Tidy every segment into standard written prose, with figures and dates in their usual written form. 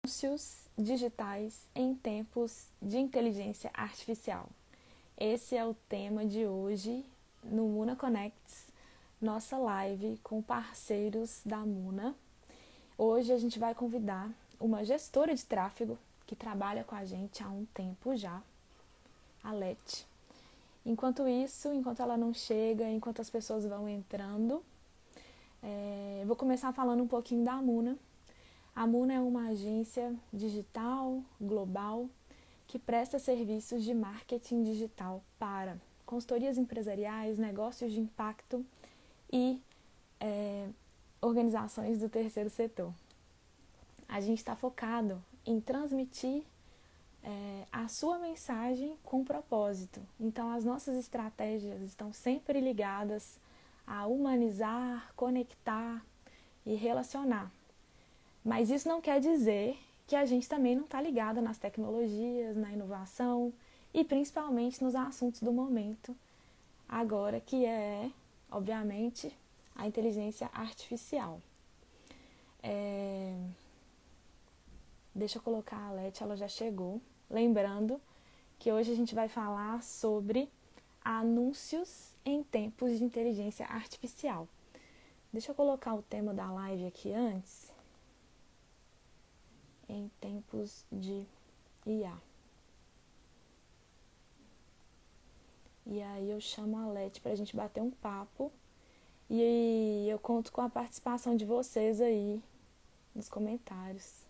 Anúncios digitais em tempos de inteligência artificial. Esse é o tema de hoje no Muna Connects, nossa live com parceiros da Muna. Hoje a gente vai convidar uma gestora de tráfego que trabalha com a gente há um tempo já, a Leti. Enquanto isso, enquanto ela não chega, enquanto as pessoas vão entrando, eu vou começar falando um pouquinho da Muna. A Muna é uma agência digital, global, que presta serviços de marketing digital para consultorias empresariais, negócios de impacto e organizações do terceiro setor. A gente está focado em transmitir a sua mensagem com propósito. Então, as nossas estratégias estão sempre ligadas a humanizar, conectar e relacionar. Mas isso não quer dizer que a gente também não está ligada nas tecnologias, na inovação e principalmente nos assuntos do momento, agora que é, obviamente, a inteligência artificial. Deixa eu colocar a Leti, ela já chegou. Lembrando que hoje a gente vai falar sobre anúncios em tempos de inteligência artificial. Deixa eu colocar o tema da live aqui antes. Em tempos de IA. E aí eu chamo a Leti pra gente bater um papo. E eu conto com a participação de vocês aí nos comentários.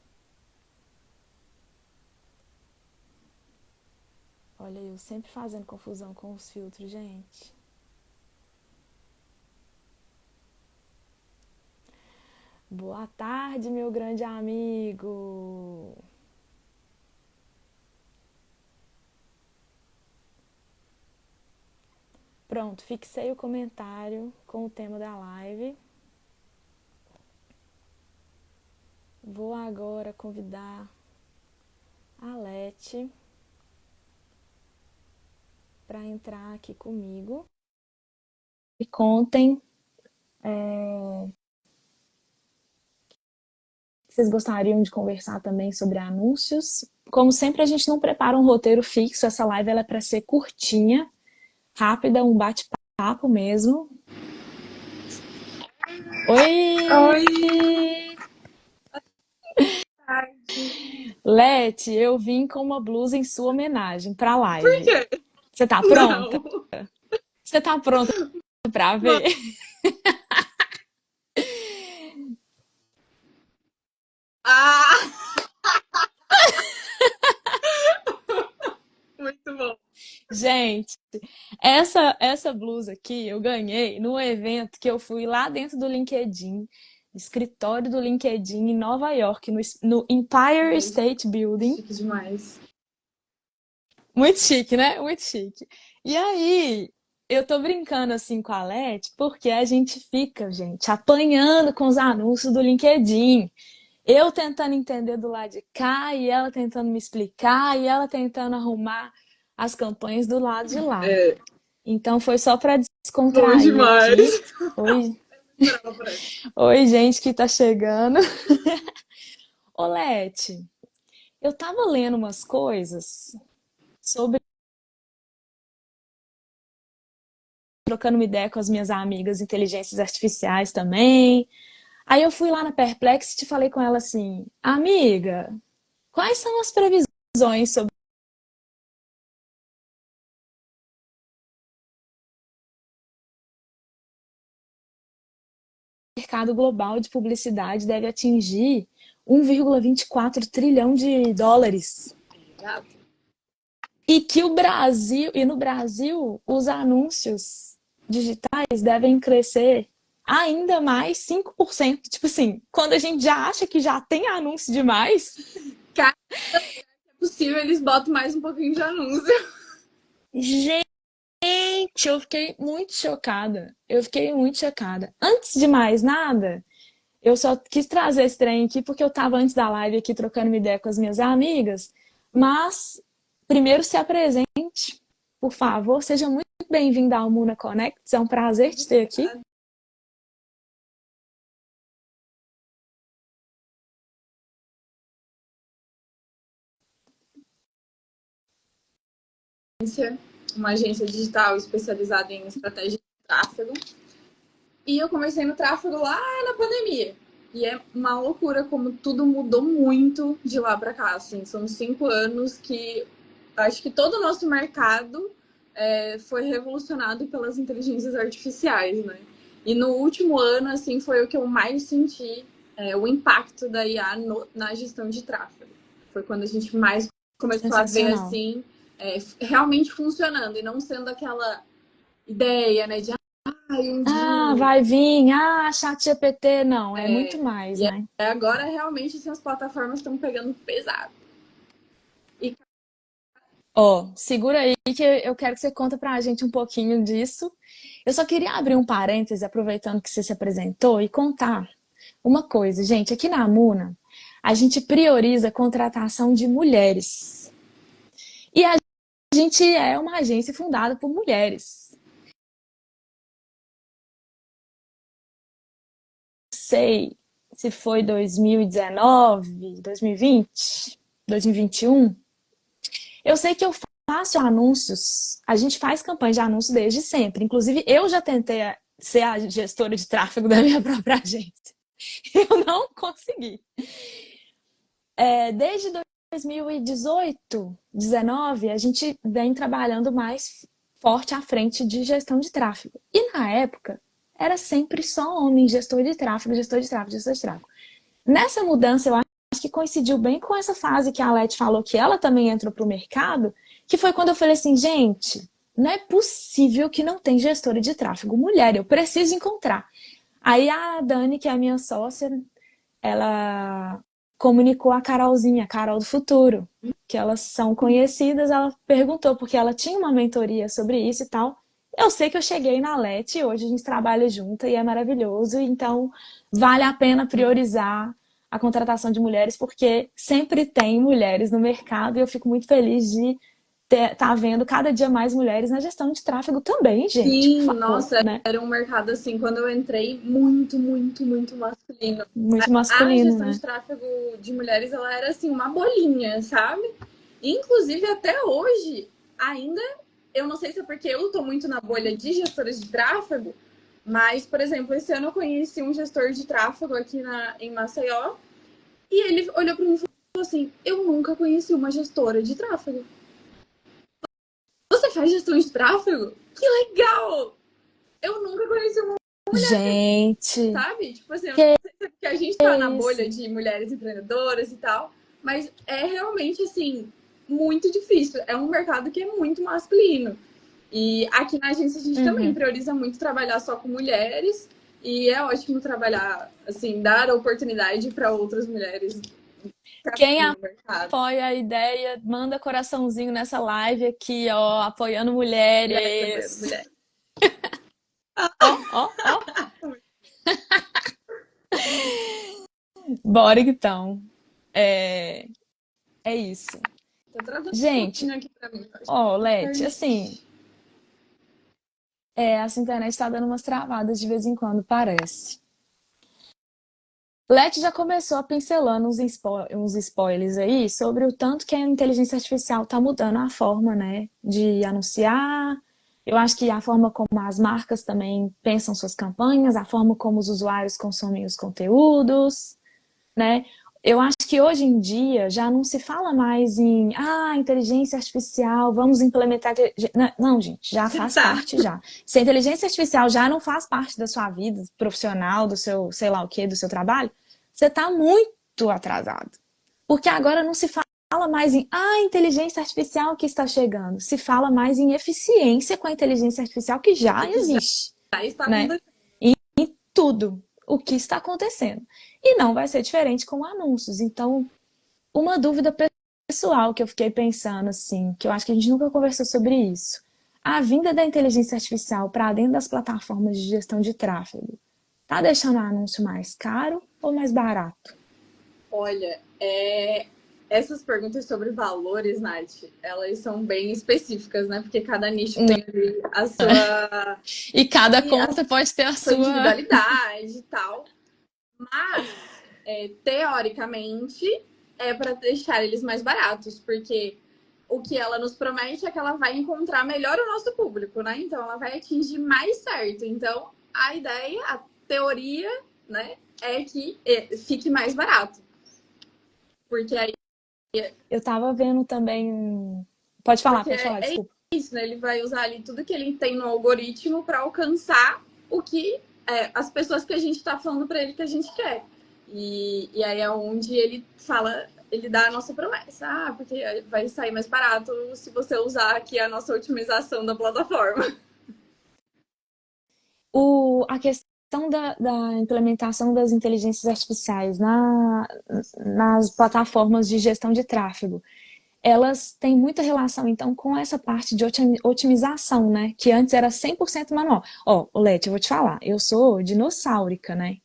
Olha, eu sempre fazendo confusão com os filtros, gente. Boa tarde, meu grande amigo. Pronto, fixei o comentário com o tema da live. Vou agora convidar a Leti para entrar aqui comigo. E contem vocês gostariam de conversar também sobre anúncios. Como sempre, a gente não prepara um roteiro fixo. Essa live ela é para ser curtinha, rápida, um bate-papo mesmo. Oi! Oi! Leti, eu vim com uma blusa em sua homenagem para a Por live. quê? Você tá pronta? Não. Você tá pronta para ver? Mano. Ah! Muito bom. Gente, essa blusa aqui eu ganhei num evento que eu fui lá dentro do LinkedIn, escritório do LinkedIn em Nova York, no Empire State Building. Chique demais. Muito chique, né? Muito chique. E aí, eu tô brincando assim com a Leti, porque a gente fica, gente, apanhando com os anúncios do LinkedIn. Eu tentando entender do lado de cá, e ela tentando me explicar, e ela tentando arrumar as campanhas do lado de lá. É, Então foi só para bom descontrair aqui. demais. Oi, Esperava por essa. oi, gente que tá chegando. Olete, eu tava lendo umas coisas sobre trocando uma ideia com as minhas amigas inteligências artificiais também. Aí eu fui lá na Perplexity e falei com ela assim: "Amiga, quais são as previsões sobre o mercado global de publicidade deve atingir 1,24 trilhão de dólares?" E que no Brasil, os anúncios digitais devem crescer ainda mais 5%. Tipo assim, quando a gente já acha que já tem anúncio demais, Cara, se é possível, eles botam mais um pouquinho de anúncio. gente, eu fiquei muito chocada. Eu fiquei muito chocada. Antes de mais nada, eu só quis trazer esse trem aqui porque eu tava antes da live aqui trocando uma ideia com as minhas amigas. Mas, primeiro se apresente, por favor. Seja muito bem-vindo ao Muna Connect. É um prazer te ter aqui. uma agência digital especializada em estratégia de tráfego. E eu comecei no tráfego lá na pandemia. E é uma loucura como tudo mudou muito de lá para cá. Assim, são 5 anos que acho que todo o nosso mercado foi revolucionado pelas inteligências artificiais, né? E no último ano, assim, foi o que eu mais senti o impacto da IA na gestão de tráfego. Foi quando a gente mais começou a ver, Sensacional. assim, realmente funcionando e não sendo aquela ideia, né, de um Ah, dia. vai vir. Ah, ChatGPT. Não, é muito mais, E né? agora realmente assim, as plataformas estão pegando pesado. E Ó, segura aí que eu quero que você conta pra gente um pouquinho disso. Eu só queria abrir um parêntese, aproveitando que você se apresentou, e contar uma coisa. Gente, aqui na Amuna, a gente prioriza a contratação de mulheres. E a gente é uma agência fundada por mulheres. Sei se foi 2019, 2020, 2021. Eu sei que eu faço anúncios, a gente faz campanha de anúncios desde sempre. Inclusive, eu já tentei ser a gestora de tráfego da minha própria agência. Eu não consegui. Desde 2018, 19, a gente vem trabalhando mais forte à frente de gestão de tráfego. E na época, era sempre só homem, gestor de tráfego, gestor de tráfego, gestor de tráfego. Nessa mudança, eu acho que coincidiu bem com essa fase que a Leti falou que ela também entrou para o mercado, que foi quando eu falei assim, gente, não é possível que não tem gestora de tráfego mulher, eu preciso encontrar. Aí a Dani, que é a minha sócia, ela comunicou a Carolzinha, a Carol do Futuro, que elas são conhecidas, ela perguntou, porque ela tinha uma mentoria sobre isso e tal. Eu sei que eu cheguei na Leti, hoje a gente trabalha junto e é maravilhoso, então vale a pena priorizar a contratação de mulheres, porque sempre tem mulheres no mercado e eu fico muito feliz de tá vendo cada dia mais mulheres na gestão de tráfego também, gente, por sim, favor, nossa, né? era um mercado assim, quando eu entrei, muito, muito, muito masculino. Muito A masculino, gestão de né? tráfego de mulheres, ela era assim, uma bolinha, sabe? Inclusive, até hoje, ainda, eu não sei se é porque eu tô muito na bolha de gestores de tráfego, mas, por exemplo, esse ano eu conheci um gestor de tráfego aqui em Maceió, e ele olhou para mim e falou assim: eu nunca conheci uma gestora de tráfego. Você faz gestão de tráfego? Que legal! Eu nunca conheci uma, Gente, sabe? Tipo assim, eu não que sei se é porque a gente tá na bolha isso? de mulheres empreendedoras e tal, mas é realmente, assim, muito difícil. É um mercado que é muito masculino. E aqui na agência a gente também Uhum. prioriza muito trabalhar só com mulheres. E é ótimo trabalhar, assim, dar oportunidade para outras mulheres Quem no mercado. apoia a ideia, manda coraçãozinho nessa live aqui, ó, apoiando Mulheres apoiando mulheres. mulheres. Ó, ó, ó. Bora então. É, é isso. Tá travando um Gente, pouquinho aqui pra mim, acho que ó, é a Leti, assim, internet. essa internet tá dando umas travadas de vez em quando, parece. Leti já começou pincelando uns spoilers aí sobre o tanto que a inteligência artificial está mudando a forma, né, de anunciar. Eu acho que a forma como as marcas também pensam suas campanhas, a forma como os usuários consomem os conteúdos, né? Eu acho que hoje em dia já não se fala mais em inteligência artificial, vamos implementar. Não, gente, já faz Tá. parte já. Se a inteligência artificial já não faz parte da sua vida profissional, do seu, sei lá o quê, do seu trabalho, você está muito atrasado. Porque agora não se fala mais em inteligência artificial que está chegando. Se fala mais em eficiência com a inteligência artificial que já Que já existe, está né? acontecendo. Tudo o que está acontecendo. E não vai ser diferente com anúncios. Então, uma dúvida pessoal que eu fiquei pensando, assim, que eu acho que a gente nunca conversou sobre isso. A vinda da inteligência artificial para dentro das plataformas de gestão de tráfego tá deixando o anúncio mais caro ou mais barato? Olha, essas perguntas sobre valores, Nath, elas são bem específicas, né? Porque cada nicho tem ali E cada a conta pode ter a sua sua. individualidade e tal. Mas, teoricamente, é para deixar eles mais baratos, porque o que ela nos promete é que ela vai encontrar melhor o nosso público, né? Então, ela vai atingir mais certo. Então, a ideia, a teoria, né, é que fique mais barato. Porque aí Eu tava vendo também. porque Pode falar, é desculpa. isso, né? Ele vai usar ali tudo que ele tem no algoritmo para alcançar o que as pessoas que a gente está falando para ele que a gente quer. E aí é onde ele fala, ele dá a nossa promessa. Ah, porque vai sair mais barato se você usar aqui a nossa otimização da plataforma. A questão da implementação das inteligências artificiais nas plataformas de gestão de tráfego, elas têm muita relação, então, com essa parte de otimização, né? Que antes era 100% manual. Ó, Leti, eu vou te falar, eu sou dinossáurica, né?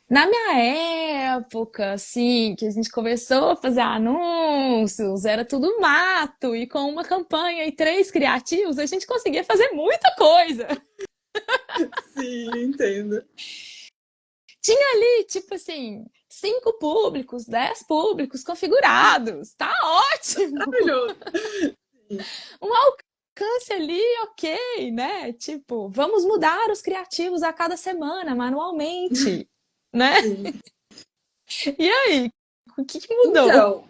Na minha época, assim, que a gente começou a fazer anúncios, era tudo mato, e com uma campanha e 3 criativos, a gente conseguia fazer muita coisa. Sim, entendo. Tinha ali, tipo assim, 5 públicos, 10 públicos configurados. Tá ótimo! Maravilhoso. Um alcance ali, ok, né? Tipo, vamos mudar os criativos a cada semana, manualmente, né? Sim. E aí, o que mudou? Então,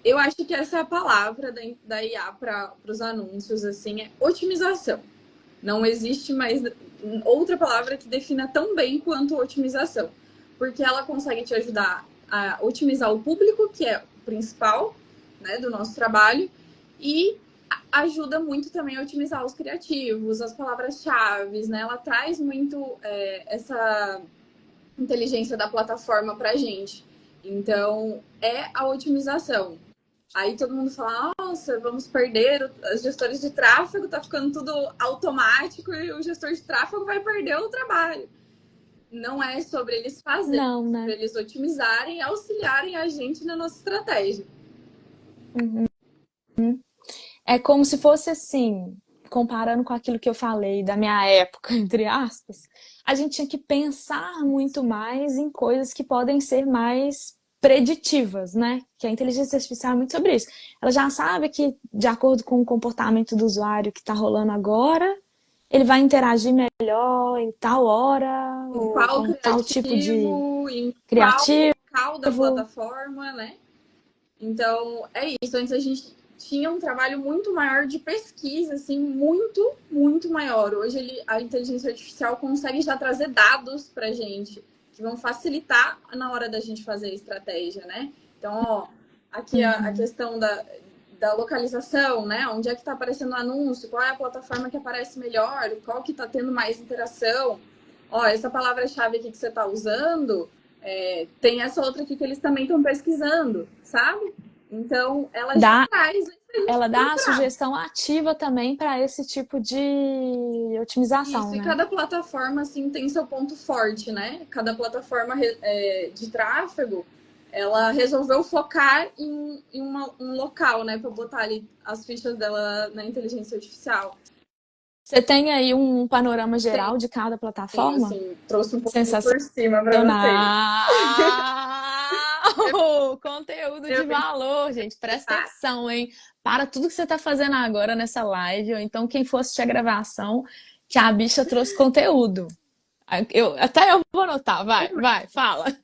eu acho que essa é a palavra da IA para os anúncios, assim, é otimização. Não existe mais outra palavra que defina tão bem quanto otimização. Porque ela consegue te ajudar a otimizar o público, que é o principal, né, do nosso trabalho, e ajuda muito também a otimizar os criativos, as palavras-chave, né? Ela traz muito essa inteligência da plataforma para a gente. Então, é a otimização. Aí todo mundo fala, nossa, vamos perder, os gestores de tráfego, tá ficando tudo automático e o gestor de tráfego vai perder o trabalho. Não é sobre eles fazerem, Não, é sobre né? eles otimizarem e auxiliarem a gente na nossa estratégia. É como se fosse assim, comparando com aquilo que eu falei da minha época, entre aspas, a gente tinha que pensar muito mais em coisas que podem ser mais preditivas, né? Que a inteligência artificial é muito sobre isso. Ela já sabe que, de acordo com o comportamento do usuário que está rolando agora, ele vai interagir melhor em tal hora, Em ou qual com tal tipo de criativo, em qual criativo. local da plataforma, né? Então, é isso. Antes a gente tinha um trabalho muito maior de pesquisa, assim, muito, muito maior. Hoje a inteligência artificial consegue já trazer dados para a gente, que vão facilitar na hora da gente fazer a estratégia, né? Então, ó, aqui a questão da localização, né? Onde é que está aparecendo o anúncio? Qual é a plataforma que aparece melhor? Qual que está tendo mais interação? Ó, essa palavra-chave aqui que você está usando, tem essa outra aqui que eles também estão pesquisando, sabe? Então, ela já Dá, traz isso pra gente ela dá a procurar. sugestão ativa também para esse tipo de otimização, Isso, e né? cada plataforma, assim, tem seu ponto forte, né? Cada plataforma de tráfego, ela resolveu focar em um local, né? Para botar ali as fichas dela na inteligência artificial. Você tem aí um panorama Tem, geral de cada tem plataforma? assim, trouxe um pouquinho Sensacional! por cima para vocês. Conteúdo Eu de vim valor, gente. Presta tentar. atenção, hein? Para tudo que você está fazendo agora nessa live, ou então quem for assistir a gravação, que a bicha trouxe conteúdo. Até eu vou anotar, vai, fala.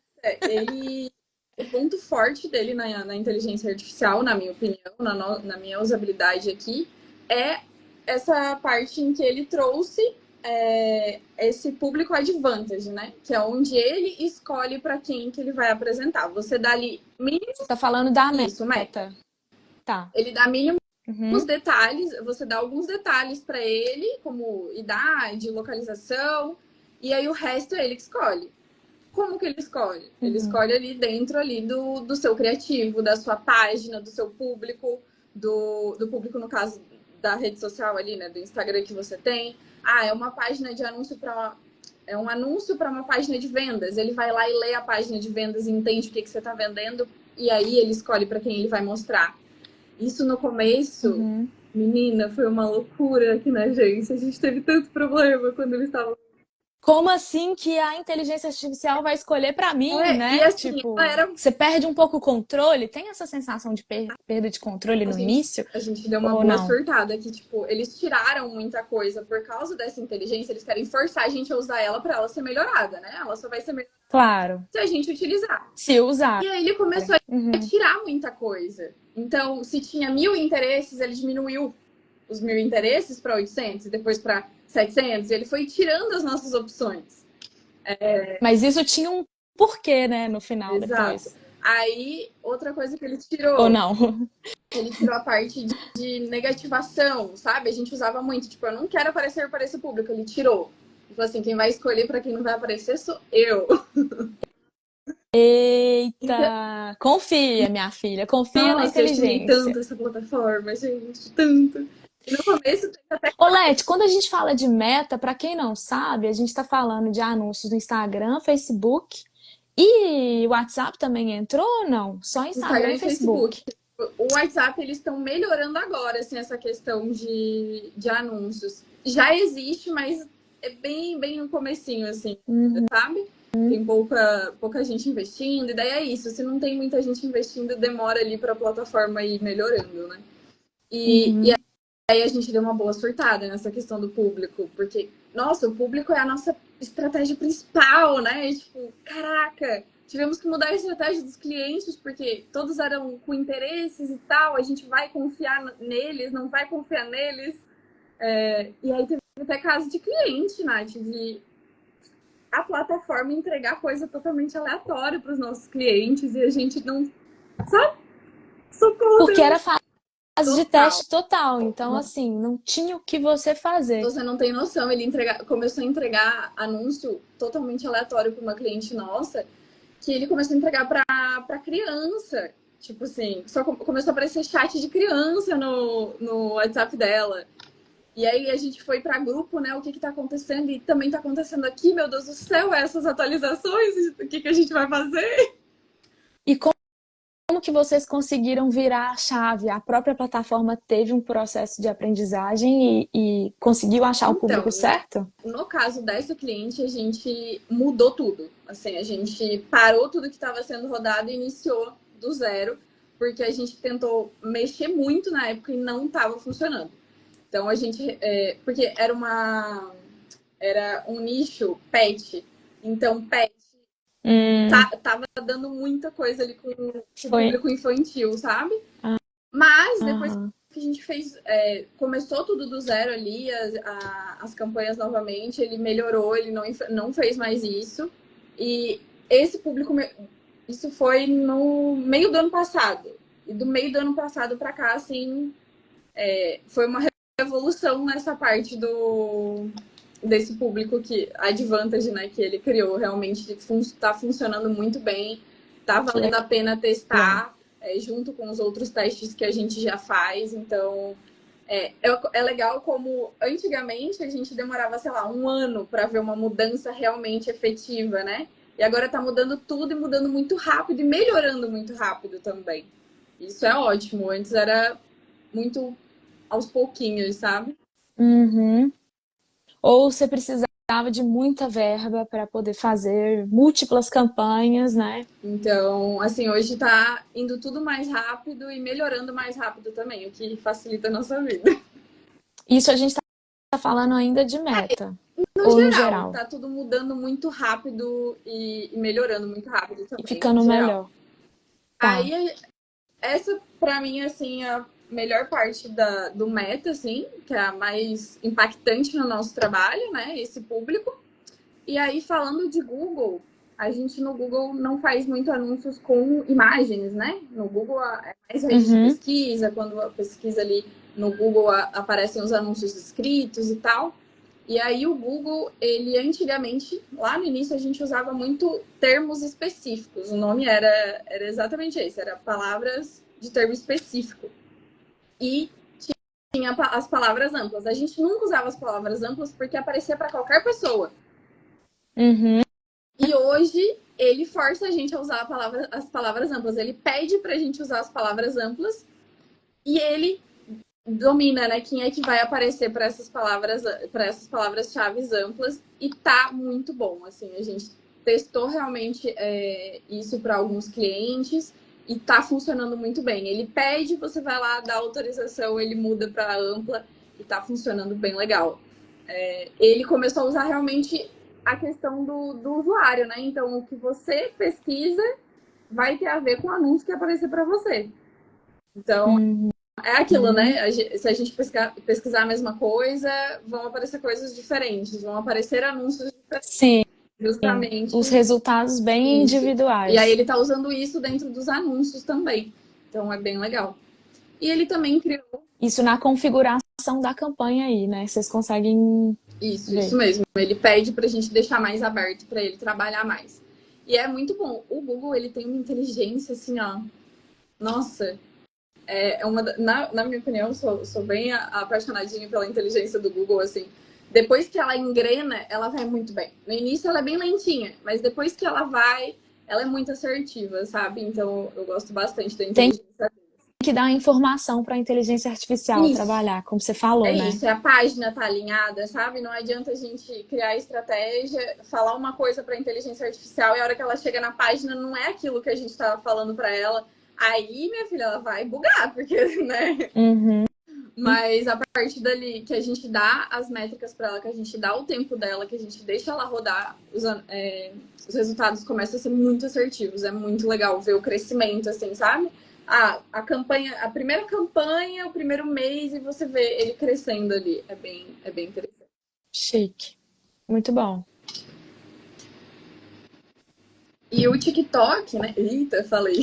Ele, o ponto forte dele na inteligência artificial, na minha opinião, na minha usabilidade aqui, é essa parte em que ele trouxe esse público advantage, né? Que é onde ele escolhe para quem que ele vai apresentar. Você dá ali mínimo Você está falando da isso, meta. meta. Tá. Ele dá mínimo os Uhum. detalhes, você dá alguns detalhes para ele, como idade, localização, e aí o resto é ele que escolhe. Como que ele escolhe? Ele Uhum. escolhe ali dentro ali do seu criativo, da sua página, do seu público, do público, no caso, da rede social ali, né? Do Instagram que você tem. Ah, é uma página de anúncio para é um anúncio para uma página de vendas. Ele vai lá e lê a página de vendas e entende o que você está vendendo, e aí ele escolhe para quem ele vai mostrar. Isso no começo, Uhum. menina, foi uma loucura aqui na agência. A gente teve tanto problema quando eles estavam Como assim que a inteligência artificial vai escolher pra mim, E né? assim, ela Tipo, era. você perde um pouco o controle? Tem essa sensação de perda de controle A no gente, início? a gente deu uma Ou boa não? surtada que, tipo, eles tiraram muita coisa por causa dessa inteligência, eles querem forçar a gente a usar ela pra ela ser melhorada, né? Ela só vai ser melhorada Claro, se a gente utilizar. se usar. E aí ele começou a Uhum. tirar muita coisa. Então, se tinha 1.000 interesses, ele diminuiu os 1.000 interesses para 800 e depois para 700. E ele foi tirando as nossas opções. Mas isso tinha um porquê, né, no final, Exato. depois. Aí, outra coisa que ele Ou tirou, não? ele tirou a parte de negativação, sabe? A gente usava muito, tipo, eu não quero aparecer para esse público. Ele tirou. Ele falou assim, quem vai escolher para quem não vai aparecer sou eu. Então, Eita! Confia, minha filha, confia na nossa, eu xinguei inteligência. tanto essa plataforma, gente, tanto. E no começo teve até Olete, quando a gente fala de meta, para quem não sabe, a gente está falando de anúncios no Instagram, Facebook e o WhatsApp também entrou ou não? Só Instagram Instagram e e Facebook. Facebook. O WhatsApp, eles estão melhorando agora, assim, essa questão de anúncios. Já existe, mas é bem, bem no comecinho, assim, Uhum, sabe? Tem pouca gente investindo, e daí é isso. Se não tem muita gente investindo, demora ali para a plataforma ir melhorando, né? E uhum. aí a gente deu uma boa surtada nessa questão do público, porque, nossa, o público é a nossa estratégia principal, né? E, tipo, caraca, tivemos que mudar a estratégia dos clientes, porque todos eram com interesses e tal, a gente vai confiar neles, não vai confiar neles. E aí teve até caso de cliente, Nath, de a plataforma entregar coisa totalmente aleatória para os nossos clientes e a gente não. Sabe? Socorro, Porque era Deus! fase de Total. teste total, então assim, não tinha o que você fazer. Você não tem noção, começou a entregar anúncio totalmente aleatório para uma cliente nossa, que ele começou a entregar para criança. Tipo assim, começou a aparecer chat de criança no WhatsApp dela. E aí a gente foi para grupo, né? O que tá acontecendo? E também tá acontecendo aqui, meu Deus do céu, essas atualizações, o que a gente vai fazer? E como que vocês conseguiram virar a chave? A própria plataforma teve um processo de aprendizagem e conseguiu achar o Então, público certo? no caso dessa cliente, a gente mudou tudo. Assim, a gente parou tudo que estava sendo rodado e iniciou do zero, porque a gente tentou mexer muito na época e não estava funcionando. Então a gente, porque era um nicho pet, então pet Hum, tava dando muita coisa ali com o foi. público infantil, sabe? Mas depois Aham. que a gente fez, começou tudo do zero ali, as campanhas novamente, ele melhorou, ele não fez mais isso. E esse público, isso foi no meio do ano passado. E do meio do ano passado para cá, assim, foi uma revolução nessa parte desse público que a Advantage, né, que ele criou, realmente está funcionando muito bem, tá Que valendo a pena legal. testar junto com os outros testes que a gente já faz. Então, é legal como antigamente a gente demorava, sei lá, um ano para ver uma mudança realmente efetiva, né? E agora tá mudando tudo e mudando muito rápido e melhorando muito rápido também. Isso é ótimo. Antes era muito aos pouquinhos, sabe? Uhum. Ou você precisava de muita verba para poder fazer múltiplas campanhas, né? Então, assim, hoje tá indo tudo mais rápido e melhorando mais rápido também, o que facilita a nossa vida. Isso a gente está falando ainda de meta, No ou no geral, geral, tá tudo mudando muito rápido e melhorando muito rápido e também, no ficando geral. melhor. Tá. Aí, essa, pra mim, assim, é a melhor parte do Meta, assim, que é a mais impactante no nosso trabalho, né? Esse público. E aí, falando de Google, a gente no Google não faz muito anúncios com imagens, né? No Google é mais rede de Uhum. pesquisa, quando a pesquisa ali no Google aparecem os anúncios escritos e tal. E aí o Google, ele antigamente, lá no início, a gente usava muito termos específicos. O nome era exatamente esse, era palavras de termo específico. E tinha as palavras amplas. A gente nunca usava as palavras amplas porque aparecia para qualquer pessoa. Uhum. E hoje ele força a gente a usar as palavras amplas. Ele pede para a gente usar as palavras amplas e ele domina, né, quem é que vai aparecer para essas palavras-chave amplas, e tá muito bom. Assim, a gente testou realmente isso para alguns clientes e tá funcionando muito bem. Ele pede, você vai lá, dá autorização, ele muda para ampla e tá funcionando bem legal. Ele começou a usar realmente a questão do usuário, né? Então, o que você pesquisa vai ter a ver com o anúncio que aparecer para você. Então, Uhum. é aquilo, né? Se a gente pesquisar a mesma coisa, vão aparecer coisas diferentes, vão aparecer anúncios diferentes, Sim, os justamente resultados bem isso. E aí individuais. ele tá usando isso dentro dos anúncios também. Então é bem legal. E ele também criou Isso na configuração da campanha aí, né? Vocês conseguem isso ver. mesmo. Ele pede pra gente deixar mais aberto para ele trabalhar mais. E é muito bom. O Google, ele tem uma inteligência assim, ó. Nossa, na minha opinião, sou bem apaixonadinha pela inteligência do Google, assim. Depois que ela engrena, ela vai muito bem. No início ela é bem lentinha, mas depois que ela vai, ela é muito assertiva, sabe? Então eu gosto bastante da Tem inteligência. que dar informação para a inteligência artificial Isso, trabalhar, como você falou, é né? isso. É a página tá alinhada, sabe? Não adianta a gente criar estratégia, falar uma coisa para a inteligência artificial e a hora que ela chega na página não é aquilo que a gente estava falando para ela. Aí, minha filha, ela vai bugar, porque, né? Uhum. Mas a partir dali que a gente dá as métricas para ela, que a gente dá o tempo dela, que a gente deixa ela rodar, os resultados começam a ser muito assertivos. É muito legal ver o crescimento, assim, sabe? A campanha, a primeira campanha, o primeiro mês, e você vê ele crescendo ali. É bem interessante. Chique. Muito bom. E o TikTok, né? Eita, falei.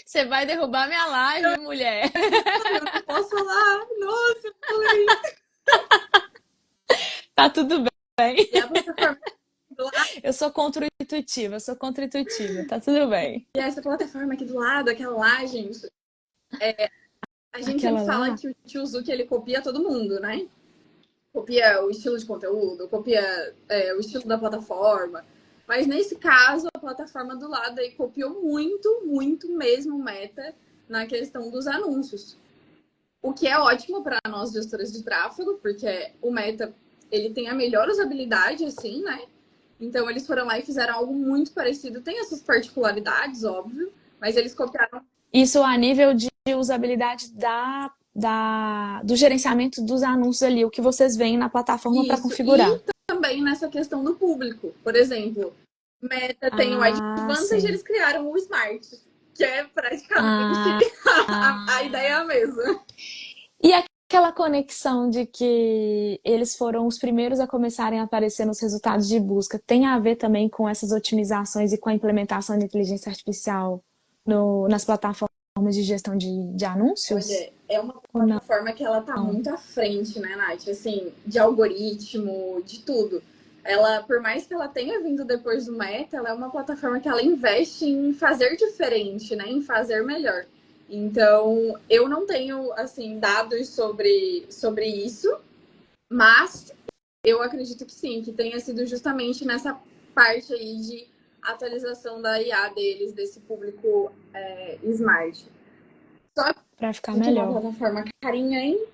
Você vai derrubar minha live, mulher. Eu não posso falar. Nossa, eu falei. Tá tudo bem. E a plataforma do lado, Eu sou contra-intuitiva, sou contra-intuitiva. Tá tudo bem. e essa plataforma aqui do lado, aquela lá, gente. A gente sempre Aquela fala lá. que o Tio Zuki, ele copia todo mundo, né? Copia o estilo de conteúdo, copia o estilo da plataforma. Mas nesse caso, a plataforma do lado aí copiou muito, muito mesmo o Meta na questão dos anúncios. O que é ótimo para nós gestores de tráfego, porque o Meta, ele tem a melhor usabilidade, assim, né? Então eles foram lá e fizeram algo muito parecido. Tem essas particularidades, óbvio, mas eles copiaram. Isso a nível de usabilidade do gerenciamento dos anúncios ali, o que vocês veem na plataforma para Isso. E configurar. também nessa questão do público. Por exemplo, Meta tem o Ah, Advantage, sim. eles criaram o Smart, que é praticamente Ah, a ideia é a mesma. e aquela conexão de que eles foram os primeiros a começarem a aparecer nos resultados de busca tem a ver também com essas otimizações e com a implementação de inteligência artificial nas plataformas de gestão de anúncios? Olha, é uma Ou não? plataforma que ela tá muito à frente, né, Nath? Assim, de algoritmo, de tudo. Ela, por mais que ela tenha vindo depois do Meta, ela é uma plataforma que ela investe em fazer diferente, né? Em fazer melhor. Então, eu não tenho, assim, dados sobre isso, mas eu acredito que sim, que tenha sido justamente nessa parte aí de atualização da IA deles, desse público smart. Só Para ficar que uma melhor. plataforma carinha, hein?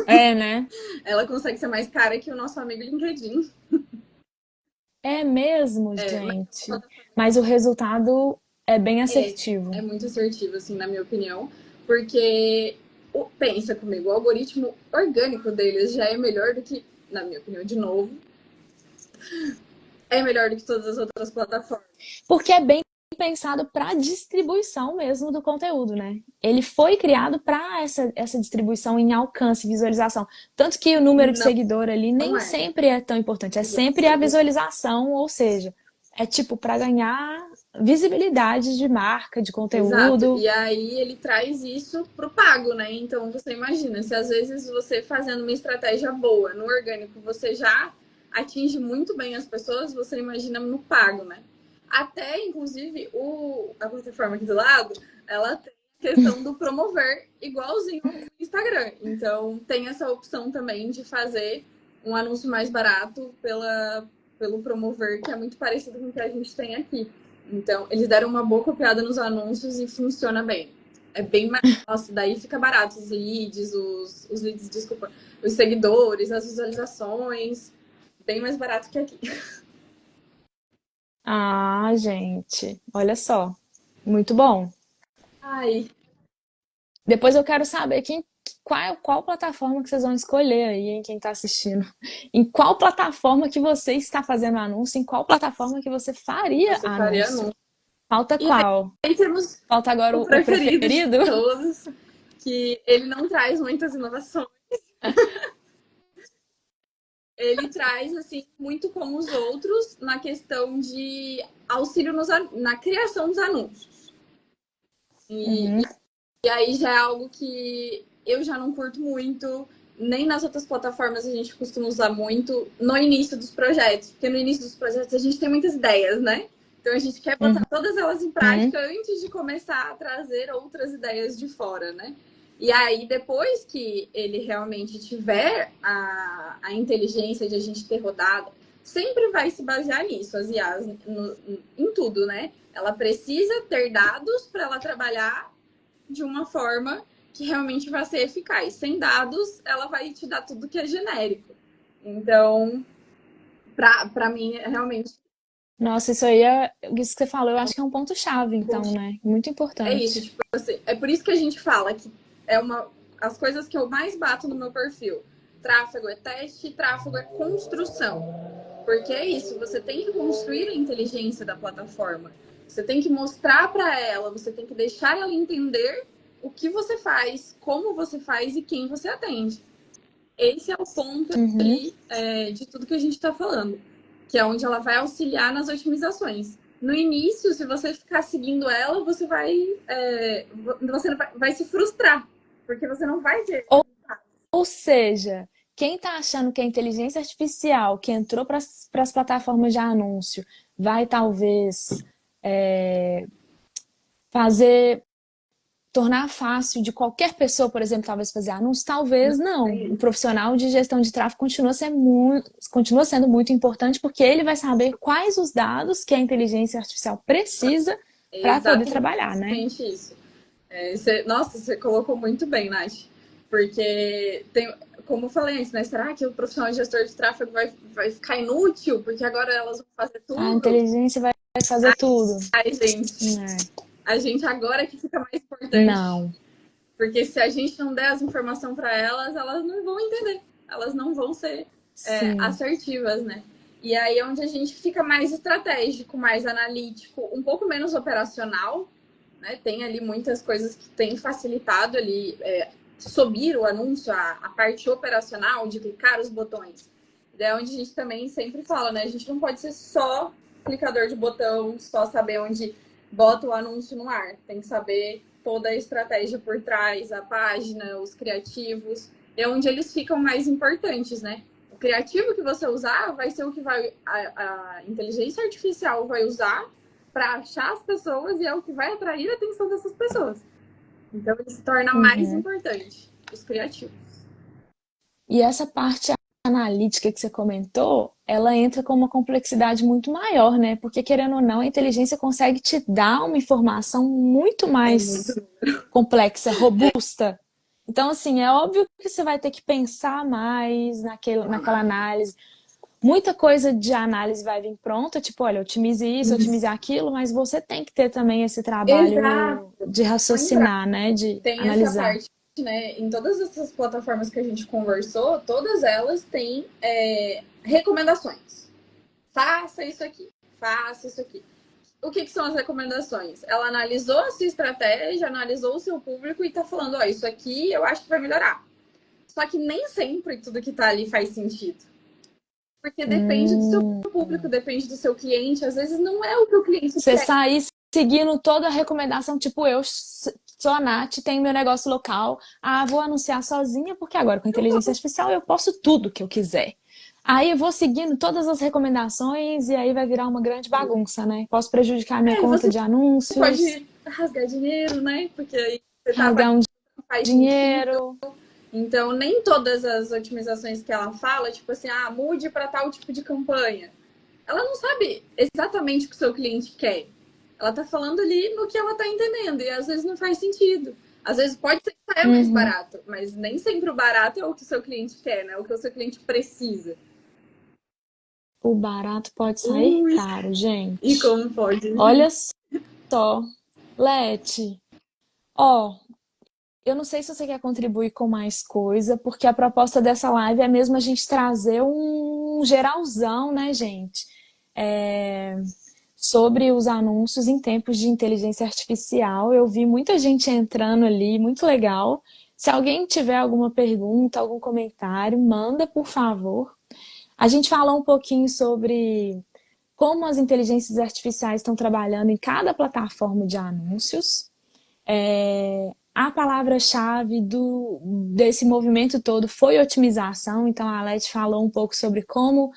É, né? Ela consegue ser mais cara que o nosso amigo LinkedIn. É mesmo, Mas gente. Mas o resultado é bem é assertivo. muito assertivo, assim, na minha opinião, porque pensa comigo, o algoritmo orgânico deles já é melhor do que, na minha opinião, de novo, é melhor do que todas as outras plataformas. Porque é bem pensado para distribuição mesmo do conteúdo, né? Ele foi criado para essa distribuição em alcance, visualização. Tanto que o número de Não, seguidor ali não nem é. sempre é tão importante, é sempre a visualização, ou seja, é tipo para ganhar visibilidade de marca, de Exato. conteúdo. E aí ele traz isso pro pago, né? Então você imagina, se às vezes você fazendo uma estratégia boa no orgânico, você já atinge muito bem as pessoas, você imagina no pago, né? Até, inclusive, a plataforma aqui do lado, ela tem a questão do promover igualzinho o Instagram. Então tem essa opção também de fazer um anúncio mais barato pelo promover, que é muito parecido com o que a gente tem aqui. Então, eles deram uma boa copiada nos anúncios e funciona bem. É bem mais. Nossa, daí fica barato os leads, desculpa, os seguidores, as visualizações. Bem mais barato que aqui. Ah, gente, olha só. Muito bom. Ai, Depois eu quero saber qual plataforma que vocês vão escolher aí, hein, quem está assistindo. Em qual plataforma que você está fazendo anúncio, em qual plataforma que você faria você faria anúncio. anúncio. Falta E qual? aí temos Falta agora o o preferido de preferido? todos, que ele não traz muitas inovações. Ele traz, assim, muito como os outros na questão de auxílio na criação dos anúncios. E, Uhum, e aí já é algo que eu já não curto muito, nem nas outras plataformas a gente costuma usar muito no início dos projetos, porque no início dos projetos a gente tem muitas ideias, né? Então a gente quer botar todas elas em uhum. prática antes de começar a trazer outras ideias de fora, né? E aí, depois que ele realmente tiver a inteligência de a gente ter rodado, sempre vai se basear nisso, as IAs, em tudo, né? Ela precisa ter dados para ela trabalhar de uma forma que realmente vai ser eficaz. Sem dados, ela vai te dar tudo que é genérico. Então, para mim, realmente Nossa, isso que você falou, eu acho que é um ponto-chave, então, né? Muito é isso. importante. Tipo assim, é por isso que a gente fala que é as coisas que eu mais bato no meu perfil. Tráfego é teste, tráfego é construção. Porque é isso, você tem que construir a inteligência da plataforma. Você tem que mostrar para ela, você tem que deixar ela entender o que você faz, como você faz e quem você atende. Esse é o ponto Uhum. ali, de tudo que a gente está falando, que é onde ela vai auxiliar nas otimizações. No início, se você ficar seguindo ela, você vai se frustrar, porque você não vai ter. Ou seja, quem está achando que a inteligência artificial que entrou para as plataformas de anúncio vai talvez fazer, tornar fácil de qualquer pessoa, por exemplo, talvez fazer anúncio, talvez É não. O isso. profissional de gestão de tráfego continua sendo muito importante porque ele vai saber quais os dados que a inteligência artificial precisa É para poder exatamente trabalhar, né? isso. Nossa, você colocou muito bem, Nath. Porque tem, como eu falei antes, né? Será que o profissional de gestor de tráfego vai ficar inútil? Porque agora elas vão fazer A tudo? inteligência vai fazer tudo. Ai, gente, É. a gente agora que fica mais importante. Não. Porque se a gente não der as informações para elas não vão entender. Elas não vão ser Sim. assertivas, né? E aí é onde a gente fica mais estratégico, mais analítico, um pouco menos operacional, né? Tem ali muitas coisas que têm facilitado ali, subir o anúncio, a parte operacional de clicar os botões. É onde a gente também sempre fala, né? A gente não pode ser só clicador de botão, só saber onde bota o anúncio no ar. Tem que saber toda a estratégia por trás, a página, os criativos. É onde eles ficam mais importantes, né? O criativo que você usar vai ser o que a inteligência artificial vai usar para achar as pessoas e é o que vai atrair a atenção dessas pessoas. Então ele se torna mais Uhum. importante, os criativos. E essa parte analítica que você comentou, ela entra com uma complexidade muito maior, né? Porque, querendo ou não, a inteligência consegue te dar uma informação muito É muito. mais complexa, robusta. Então, assim, é óbvio que você vai ter que pensar mais naquela análise. Muita coisa de análise vai vir pronta, tipo, olha, otimize isso, otimize aquilo, mas você tem que ter também esse trabalho Exato. de raciocinar, né? De Tem essa analisar. parte, né? Em todas essas plataformas que a gente conversou, todas elas têm recomendações. Faça isso aqui, faça isso aqui. O que são as recomendações? Ela analisou a sua estratégia, analisou o seu público e está falando, ó, isso aqui eu acho que vai melhorar. Só que nem sempre tudo que está ali faz sentido. Porque depende do seu Hum. público, depende do seu cliente. Às vezes não é o que o cliente Você quer. sair seguindo toda a recomendação, tipo, eu sou a Nath, tenho meu negócio local, vou anunciar sozinha, porque agora com inteligência artificial eu posso tudo que eu quiser. Aí eu vou seguindo todas as recomendações e aí vai virar uma grande bagunça, né? Posso prejudicar a minha conta Você de anúncios, pode rasgar dinheiro, né? Porque aí você tá rasgar um fazendo não faz sentido. dinheiro. Então, nem todas as otimizações que ela fala, tipo assim, mude para tal tipo de campanha. Ela não sabe exatamente o que o seu cliente quer. Ela tá falando ali no que ela tá entendendo, e às vezes não faz sentido. Às vezes pode ser que é mais Uhum. barato, mas nem sempre o barato é o que o seu cliente quer, né? O que o seu cliente precisa. O barato pode sair Ui, caro, e gente. como pode? Olha só, Leti, ó, eu não sei se você quer contribuir com mais coisa, porque a proposta dessa live é mesmo a gente trazer um geralzão, né, gente? É, sobre os anúncios em tempos de inteligência artificial. Eu vi muita gente entrando ali, muito legal. Se alguém tiver alguma pergunta, algum comentário, manda, por favor. A gente falou um pouquinho sobre como as inteligências artificiais estão trabalhando em cada plataforma de anúncios. A palavra-chave desse movimento todo foi otimização, então a Alete falou um pouco sobre como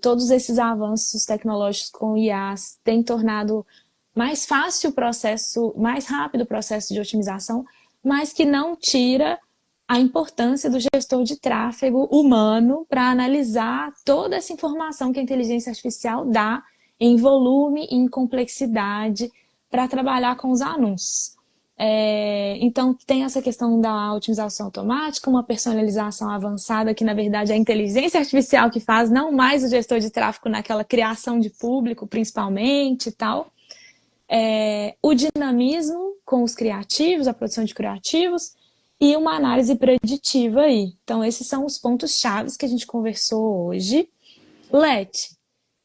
todos esses avanços tecnológicos com IAs têm tornado mais fácil o processo, mais rápido o processo de otimização, mas que não tira a importância do gestor de tráfego humano para analisar toda essa informação que a inteligência artificial dá em volume e em complexidade para trabalhar com os anúncios. Então, tem essa questão da otimização automática, uma personalização avançada, que na verdade é a inteligência artificial que faz, não mais o gestor de tráfego naquela criação de público, principalmente e tal. O dinamismo com os criativos, a produção de criativos, e uma análise preditiva aí. Então, esses são os pontos chaves que a gente conversou hoje. Leti,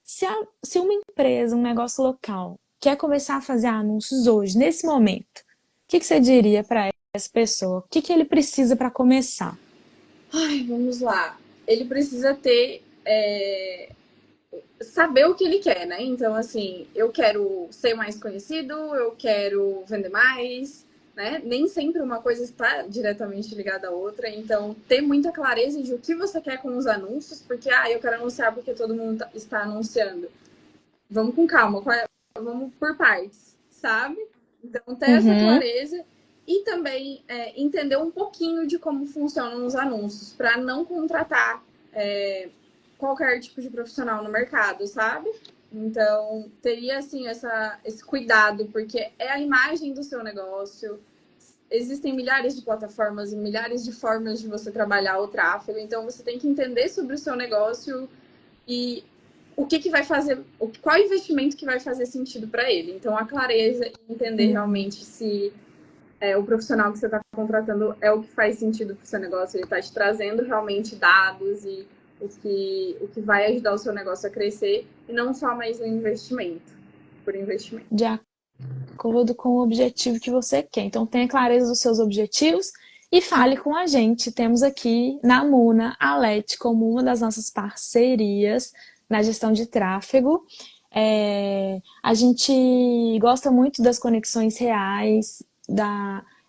se uma empresa, um negócio local, quer começar a fazer anúncios hoje, nesse momento, o que você diria para essa pessoa? O que ele precisa para começar? Ai, vamos lá. Ele precisa ter saber o que ele quer, né? Então, assim, eu quero ser mais conhecido, eu quero vender mais, né? Nem sempre uma coisa está diretamente ligada à outra. Então, ter muita clareza de o que você quer com os anúncios, porque, eu quero anunciar porque todo mundo está anunciando. Vamos com calma, vamos por partes, sabe? Então, ter essa Uhum. clareza e também entender um pouquinho de como funcionam os anúncios, para não contratar qualquer tipo de profissional no mercado, sabe? Então, teria assim esse cuidado, porque é a imagem do seu negócio. Existem milhares de plataformas e milhares de formas de você trabalhar o tráfego, então você tem que entender sobre o seu negócio e o que vai fazer, qual investimento que vai fazer sentido para ele. Então, a clareza e entender Uhum. realmente se o profissional que você está contratando é o que faz sentido para o seu negócio, ele está te trazendo realmente dados e o que vai ajudar o seu negócio a crescer e não só mais um investimento, por investimento. De acordo com o objetivo que você quer. Então, tenha clareza dos seus objetivos e fale com a gente. Temos aqui na Muna a Leti como uma das nossas parcerias na gestão de tráfego. A gente gosta muito das conexões reais,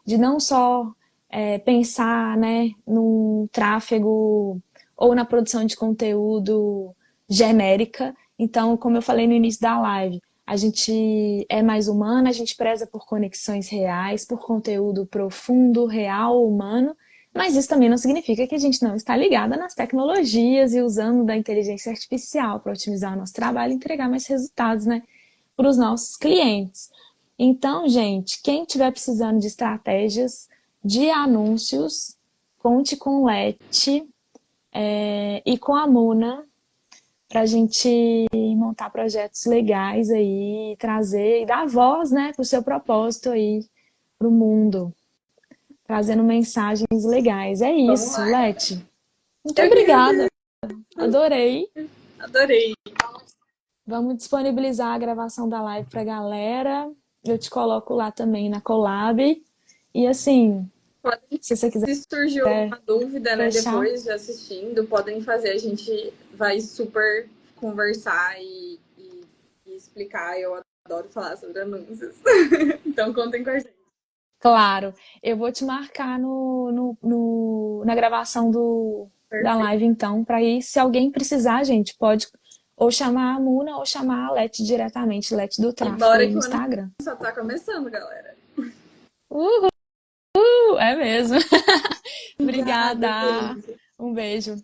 de não só pensar, né, num tráfego ou na produção de conteúdo genérica. Então, como eu falei no início da live, a gente é mais humana, a gente preza por conexões reais, por conteúdo profundo, real, humano, mas isso também não significa que a gente não está ligada nas tecnologias e usando da inteligência artificial para otimizar o nosso trabalho e entregar mais resultados, né, para os nossos clientes. Então, gente, quem estiver precisando de estratégias de anúncios, conte com o Leti e com a Muna para a gente montar projetos legais aí, trazer e dar voz, né, para o seu propósito aí para o mundo, trazendo mensagens legais. É Vamos isso, lá, galera. Leti. Muito Eu que obrigada, agradeço. adorei. Adorei. Vamos disponibilizar a gravação da live para a galera. Eu te coloco lá também na collab. E assim, Podem, se você quiser se surgiu alguma dúvida, né, fechar, depois de assistindo, podem fazer. A gente vai super conversar e explicar. Eu adoro falar sobre anúncios. Então, contem com a gente. claro, eu vou te marcar na gravação da Perfeito. live, então, para ir. Se alguém precisar, gente, pode ou chamar a Muna ou chamar a Leti diretamente, Leti do E Tráfico bora aí que no o ano Instagram. só tá começando, galera. Uhul, é mesmo. Obrigada, Obrigada. beijo. Um beijo.